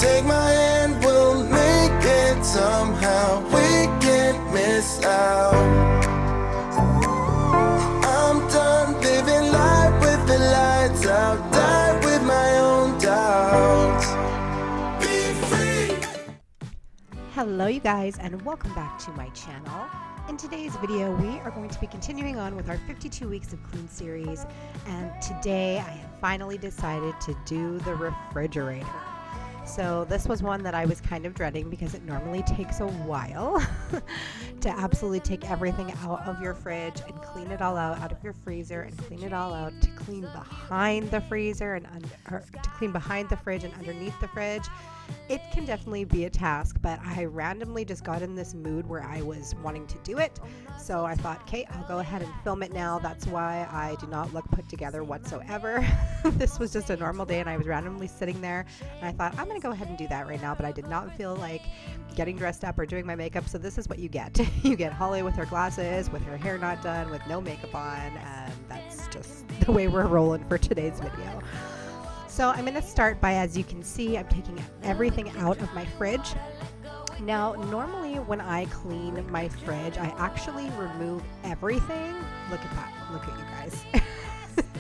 Take my hand, we'll make it somehow. We can't miss out. I'm done living life with the lights out. Die with my own doubts. Be free. Hello you guys, and welcome back to my channel. In today's video we are going to be continuing on with our 52 weeks of clean series, and today I have finally decided to do the refrigerator. So this was one that I was kind of dreading because it normally takes a while to absolutely take everything out of your fridge and clean it all out of your freezer and clean it all out, to clean behind the freezer and to clean behind the fridge and underneath the fridge. It can definitely be a task, but I randomly just got in this mood where I was wanting to do it. So I thought, okay, I'll go ahead and film it now. That's why I do not look put together whatsoever. This was just a normal day and I was randomly sitting there and I thought, I'm going to go ahead and do that right now, but I did not feel like getting dressed up or doing my makeup. So this is what you get. You get Holly with her glasses, with her hair not done, with no makeup on, and that's just the way we're rolling for today's video. So I'm going to start by, as you can see, I'm taking everything out of my fridge. Now, normally when I clean my fridge, I actually remove everything. Look at that. Look at you guys.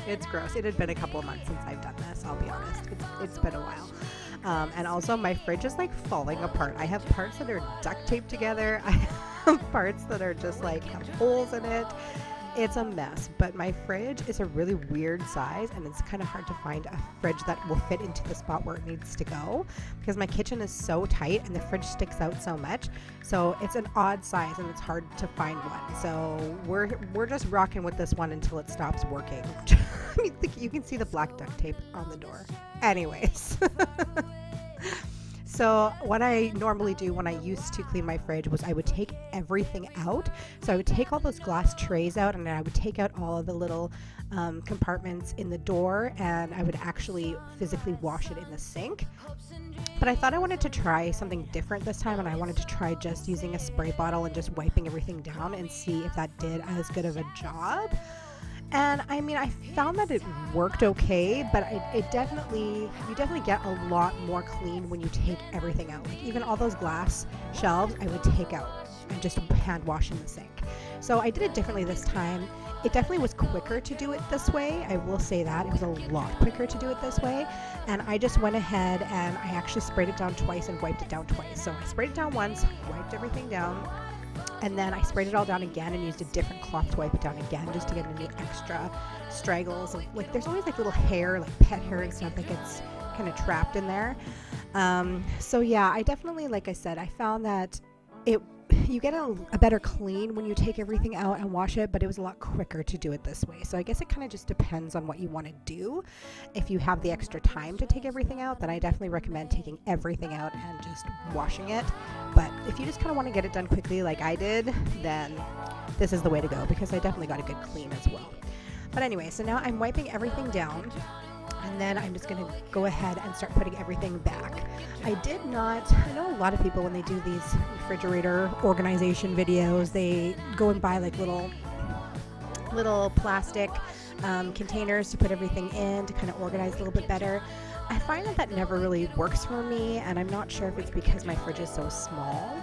It's gross. It had been a couple of months since I've done this, I'll be honest. It's been a while. And also my fridge is like falling apart. I have parts that are duct taped together. I have parts that are just like have holes in it. It's a mess, but my fridge is a really weird size and it's kind of hard to find a fridge that will fit into the spot where it needs to go because my kitchen is so tight and the fridge sticks out so much. So it's an odd size and it's hard to find one. So we're just rocking with this one until it stops working. I mean, you can see the black duct tape on the door. Anyways. So what I normally do when I used to clean my fridge was I would take everything out. So I would take all those glass trays out and I would take out all of the little compartments in the door, and I would actually physically wash it in the sink. But I thought I wanted to try something different this time, and I wanted to try just using a spray bottle and just wiping everything down and see if that did as good of a job. And I mean, I found that it worked okay, but you definitely get a lot more clean when you take everything out. Like even all those glass shelves, I would take out and just hand wash in the sink. So I did it differently this time. It definitely was quicker to do it this way. I will say that. It was a lot quicker to do it this way. And I just went ahead and I actually sprayed it down twice and wiped it down twice. So I sprayed it down once, wiped everything down, and then I sprayed it all down again and used a different cloth to wipe it down again just to get any extra straggles. Like there's always like little hair, like pet hair and stuff that gets kind of trapped in there. So yeah, I definitely, like I said, I found that you get a better clean when you take everything out and wash it, but it was a lot quicker to do it this way. So I guess it kind of just depends on what you want to do. If you have the extra time to take everything out, then I definitely recommend taking everything out and just washing it. But if you just kind of want to get it done quickly like I did, then this is the way to go because I definitely got a good clean as well. But anyway, so now I'm wiping everything down. And then I'm just going to go ahead and start putting everything back. I know a lot of people when they do these refrigerator organization videos, they go and buy like little plastic containers to put everything in to kind of organize a little bit better. I find that never really works for me, and I'm not sure if it's because my fridge is so small,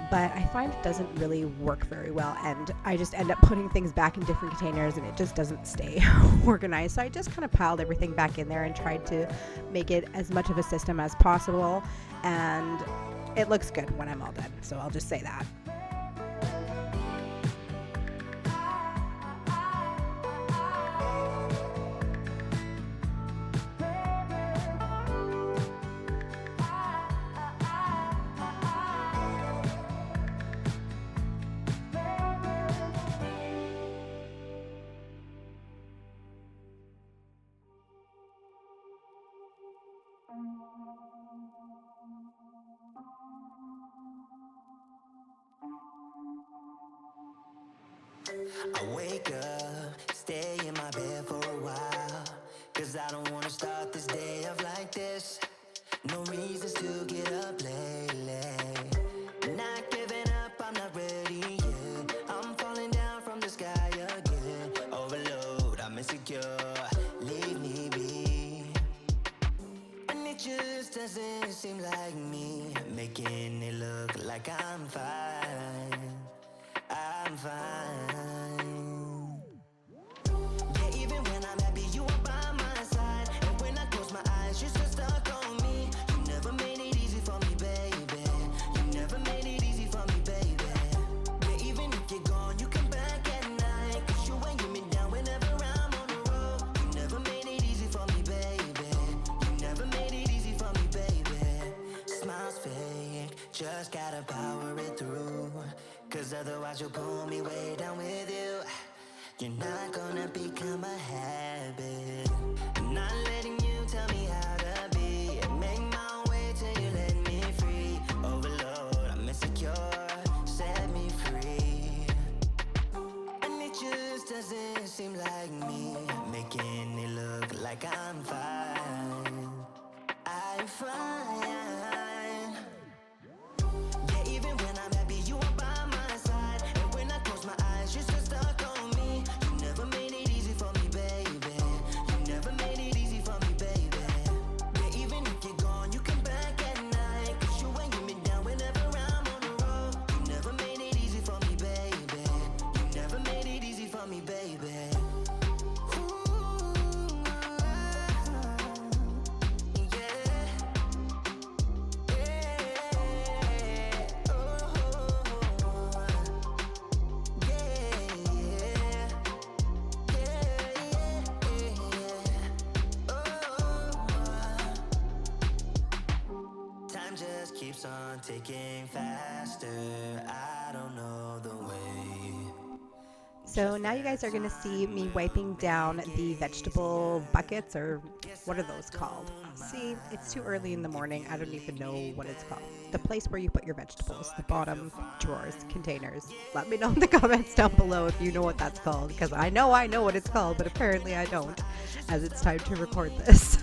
but I find it doesn't really work very well, and I just end up putting things back in different containers and it just doesn't stay organized. So I just kind of piled everything back in there and tried to make it as much of a system as possible, and it looks good when I'm all done, so I'll just say that. I wake up, stay in my bed for a while, cause I don't wanna start this day off like this. No reasons to get up lately. Not giving up, I'm not ready yet. I'm falling down from the sky again. Overload, I'm insecure, leave me be. And it just doesn't seem like me, making it look like I'm fine. I'm fine. Yeah, even when I'm happy, you are by my side. And when I close my eyes, you're still stuck on me. You never made it easy for me, baby. You never made it easy for me, baby. Yeah, even if you're gone, you come back at night. 'Cause you ain't get me down whenever I'm on the road. You never made it easy for me, baby. You never made it easy for me, baby. Smiles fake, just gotta power it through. 'Cause otherwise you'll pull me way down with you. You're not gonna become a habit. I'm not letting you tell me how to be. Make my own way till you let me free. Overload, I'm insecure, set me free. And it just doesn't seem like me, making it look like I'm fine. I'm fine. Yeah, even when I'm happy, you are by my side. And when I close my eyes, you're still stuck on me. You never made it easy for me, baby. You never made it easy for me, baby. Yeah, even if you're gone, you come back at night. 'Cause you ain't get me down whenever I'm on the road. You never made it easy for me, baby. You never made it easy for me, baby. Time just keeps on ticking faster. I don't know the way. So now you guys are going to see me wiping down the vegetable buckets, or what are those called? See, it's too early in the morning. I don't even know what it's called. The place where you put your vegetables, the bottom drawers, containers. Let me know in the comments down below if you know what that's called, because I know what it's called, but apparently I don't, as it's time to record this.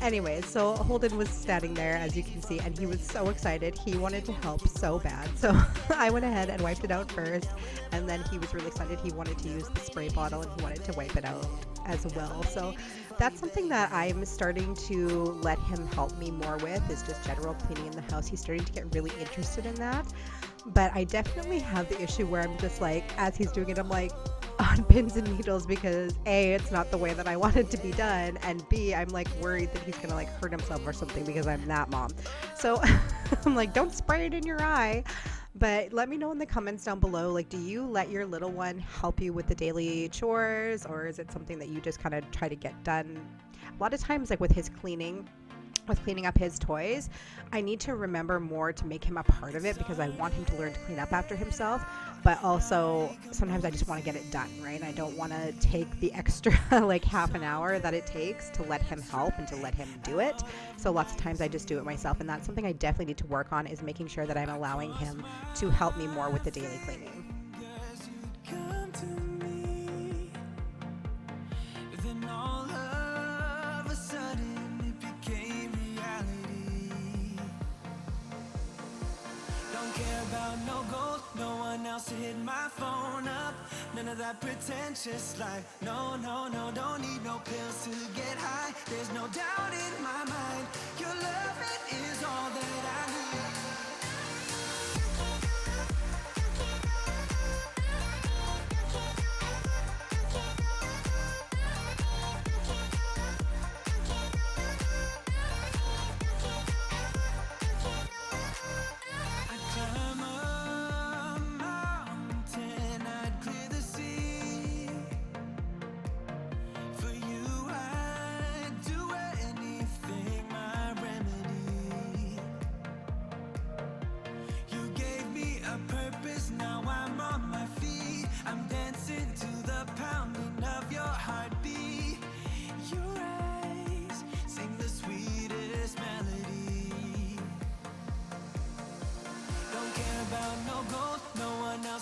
Anyway, so Holden was standing there, as you can see, and he was so excited. He wanted to help so bad. So I went ahead and wiped it out first, and then he was really excited. He wanted to use the spray bottle, and he wanted to wipe it out as well. So that's something that I'm starting to let him help me more with, is just general cleaning in the house. He's starting to get really interested in that. But I definitely have the issue where I'm just like, as he's doing it, I'm like on pins and needles, because A, it's not the way that I want it to be done, and B, I'm like worried that he's gonna like hurt himself or something, because I'm that mom. So I'm like, don't spray it in your eye. But let me know in the comments down below, like, do you let your little one help you with the daily chores, or is it something that you just kind of try to get done? A lot of times, like with his cleaning, with cleaning up his toys, I need to remember more to make him a part of it, because I want him to learn to clean up after himself. But also sometimes I just want to get it done, right? I don't want to take the extra like half an hour that it takes to let him help and to let him do it. So lots of times I just do it myself, and that's something I definitely need to work on, is making sure that I'm allowing him to help me more with the daily cleaning. No gold, no one else to hit my phone up. None of that pretentious life. No, no, no, don't need no pills to get high. There's no doubt in my mind. Your love, it is all that I need.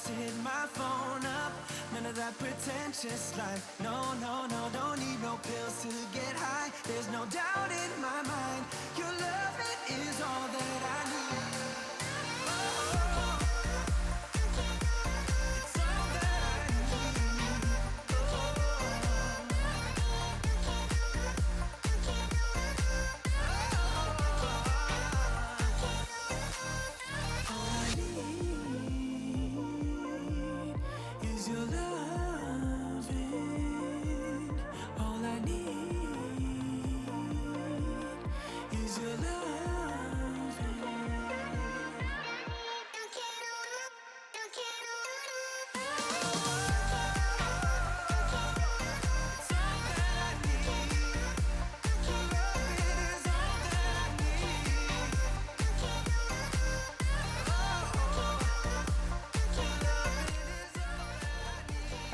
To hit my phone up, none of that pretentious life. No, no, no, don't need no pills to get high. There's no doubt in my mind. Your love, it is all that I need. Oh, it's all that I need. Oh,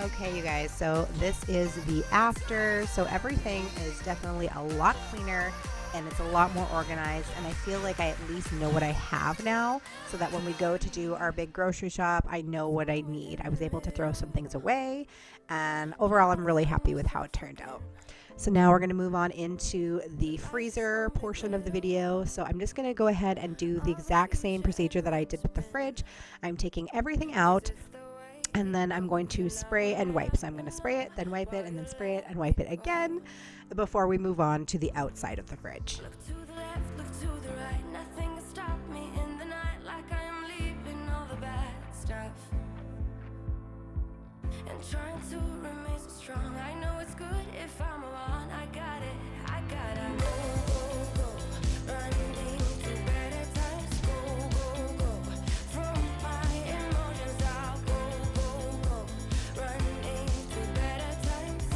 Okay, you guys, so this is the after. So everything is definitely a lot cleaner and it's a lot more organized. And I feel like I at least know what I have now so that when we go to do our big grocery shop, I know what I need. I was able to throw some things away, and overall, I'm really happy with how it turned out. So now we're going to move on into the freezer portion of the video. So I'm just going to go ahead and do the exact same procedure that I did with the fridge. I'm taking everything out, and then I'm going to spray and wipe. So I'm going to spray it, then wipe it, and then spray it and wipe it again before we move on to the outside of the fridge. Look to the left, look to the right. Nothing can stop me in the night, like I am leaving all the bad stuff and trying to remain so strong. I know it's good if I'm alone. I got it, I gotta go, go, go, running to better times. Go, go, go, from my emotions I'll go, go, go, running to better times,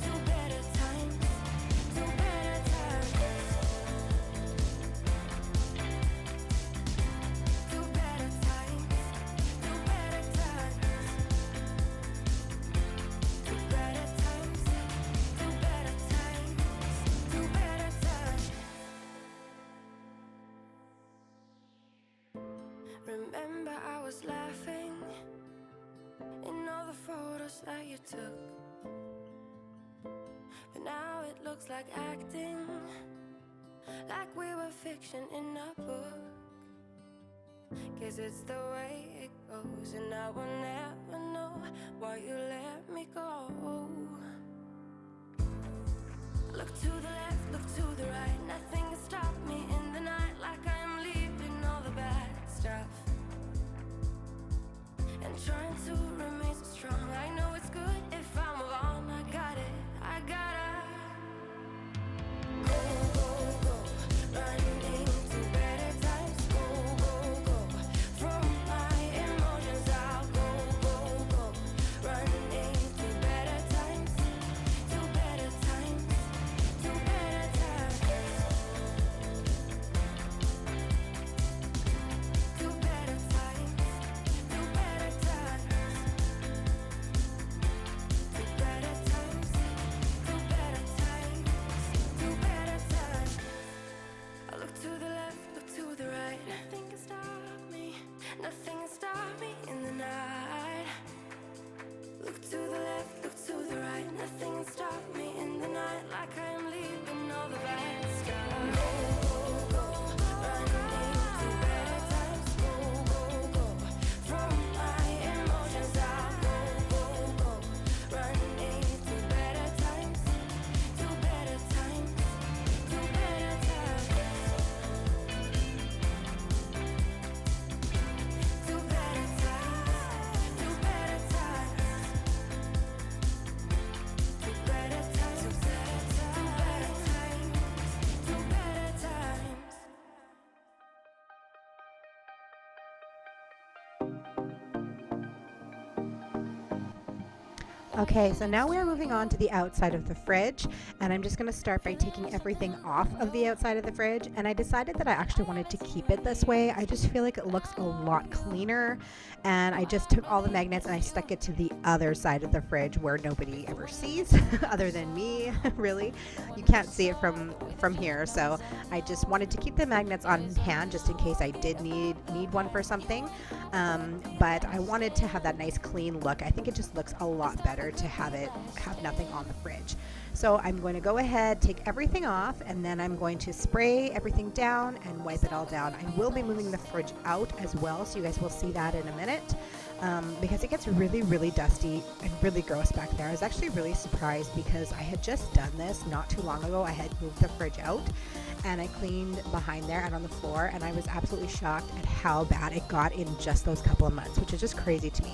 to better times, to better times, to better times, to better times, to better times, to better times, to better times. Remember I was laughing in all the photos that you took, but now it looks like acting, like we were fiction in a book. Guess it's the way it goes, and I will never know why you let me go. Look to the left, look to the right. Nothing can stop me in the night, like I am leaving all the bad stuff and trying to remain so strong. I know it's good if I'm alone. I got it, I gotta go, go, go, running to better times. Go, go, go, from my emotions I'll go, go, go, running to better times, to better times, to better times, to better times, to better times, to better times, to better times, to better times. I look to the left, look to the right. Nothing can stop me, nothing can stop me in the night. Look to the left, look to the right. Nothing can stop me in the night, like I am leaving all the bad stuff. Go, go, go, running to better times. Go, go, go, from my emotions I'll go, go, go, running to better times, to better times, to better times, to better times, to better times, to better times, to better times, to better times. Okay, so now we're moving on to the outside of the fridge, and I'm just going to start by taking everything off of the outside of the fridge. And I decided that I actually wanted to keep it this way. I just feel like it looks a lot cleaner, and I just took all the magnets and I stuck it to the other side of the fridge where nobody ever sees other than me. Really, you can't see it from here, so I just wanted to keep the magnets on hand just in case I did need one for something. But I wanted to have that nice clean look. I think it just looks a lot better to have nothing on the fridge. So I'm going to go ahead, take everything off, and then I'm going to spray everything down and wipe it all down. I will be moving the fridge out as well, so you guys will see that in a minute, because it gets really, really dusty and really gross back there. I was actually really surprised because I had just done this not too long ago. I had moved the fridge out and I cleaned behind there and on the floor, and I was absolutely shocked at how bad it got in just those couple of months, which is just crazy to me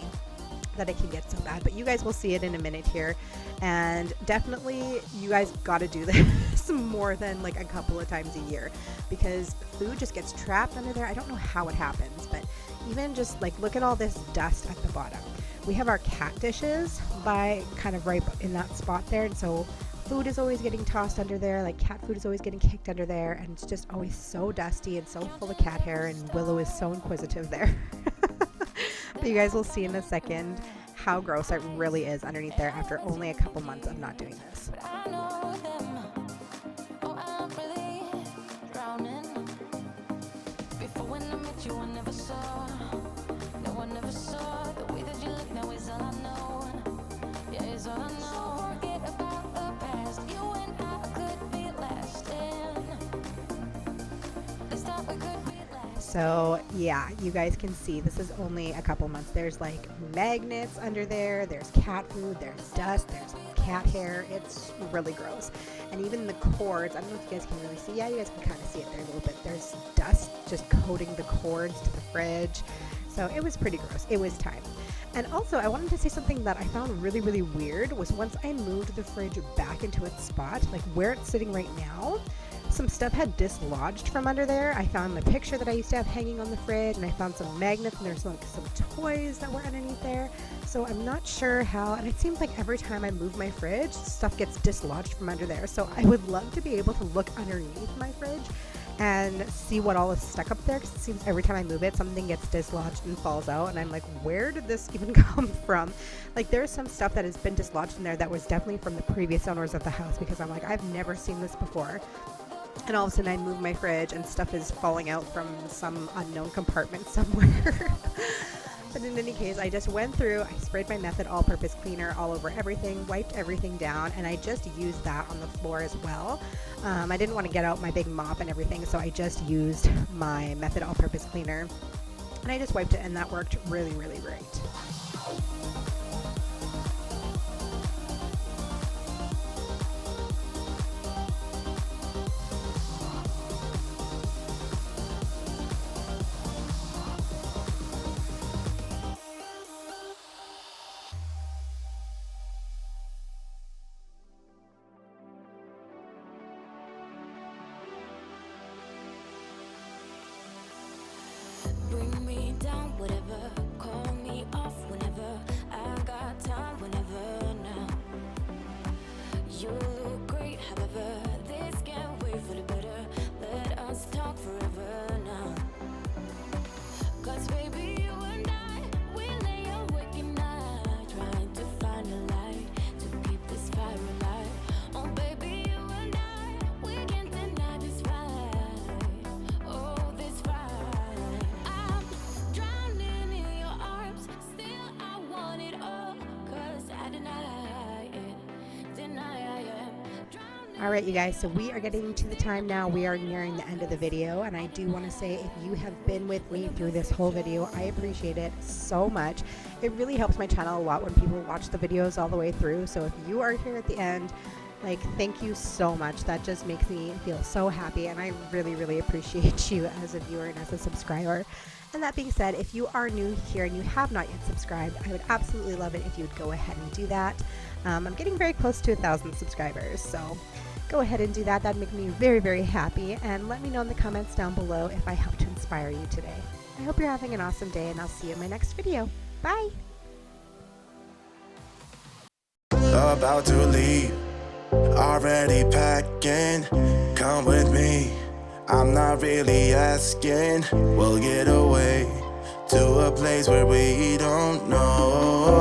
that it can get so bad. But you guys will see it in a minute here, and definitely you guys got to do this more than like a couple of times a year, because food just gets trapped under there. I don't know how it happens, but even just like look at all this dust at the bottom. We have our cat dishes by kind of right in that spot there, and so food is always getting tossed under there, like cat food is always getting kicked under there, and it's just always so dusty and so full of cat hair, and Willow is so inquisitive there. But you guys will see in a second how gross it really is underneath there after only a couple months of not doing this. So yeah, you guys can see this is only a couple months. There's like magnets under there, there's cat food, there's dust, there's cat hair. It's really gross. And even the cords, I don't know if you guys can really see. Yeah, you guys can kind of see it there a little bit. There's dust just coating the cords to the fridge. So it was pretty gross. It was time. And also, I wanted to say something that I found really, really weird was once I moved the fridge back into its spot, like where it's sitting right now, some stuff had dislodged from under there. I found the picture that I used to have hanging on the fridge, and I found some magnets, and there's like some toys that were underneath there. So I'm not sure how, and it seems like every time I move my fridge, stuff gets dislodged from under there. So I would love to be able to look underneath my fridge and see what all is stuck up there, because it seems every time I move it, something gets dislodged and falls out, and I'm like, where did this even come from? Like, there's some stuff that has been dislodged in there that was definitely from the previous owners of the house, because I'm like, I've never seen this before. And all of a sudden I move my fridge and stuff is falling out from some unknown compartment somewhere. But in any case, I just went through, I sprayed my Method all-purpose cleaner all over everything, wiped everything down, and I just used that on the floor as well. I didn't want to get out my big mop and everything, so I just used my Method all-purpose cleaner, and I just wiped it, and that worked really, really great. Bring me down, whatever. Call me off whenever. I got time, whenever now. You look great, however. This can't wait for the better. Let us talk forever now. 'Cause baby, you and I, we lay awake at night, trying to find a light to keep this fire alive. Oh baby, you and I, we can't deny this fight. Oh, this fight. All right, you guys, so we are getting to the time now. We are nearing the end of the video, and I do want to say if you have been with me through this whole video, I appreciate it so much. It really helps my channel a lot when people watch the videos all the way through. So if you are here at the end, like, thank you so much. That just makes me feel so happy, and I really, really appreciate you as a viewer and as a subscriber. And that being said, if you are new here and you have not yet subscribed, I would absolutely love it if you would go ahead and do that. I'm getting very close to 1,000 subscribers, so go ahead and do that. That'd make me very, very happy. And let me know in the comments down below if I helped to inspire you today. I hope you're having an awesome day, and I'll see you in my next video. Bye! About to leave, already packing. Come with me, I'm not really asking. We'll get away to a place where we don't know.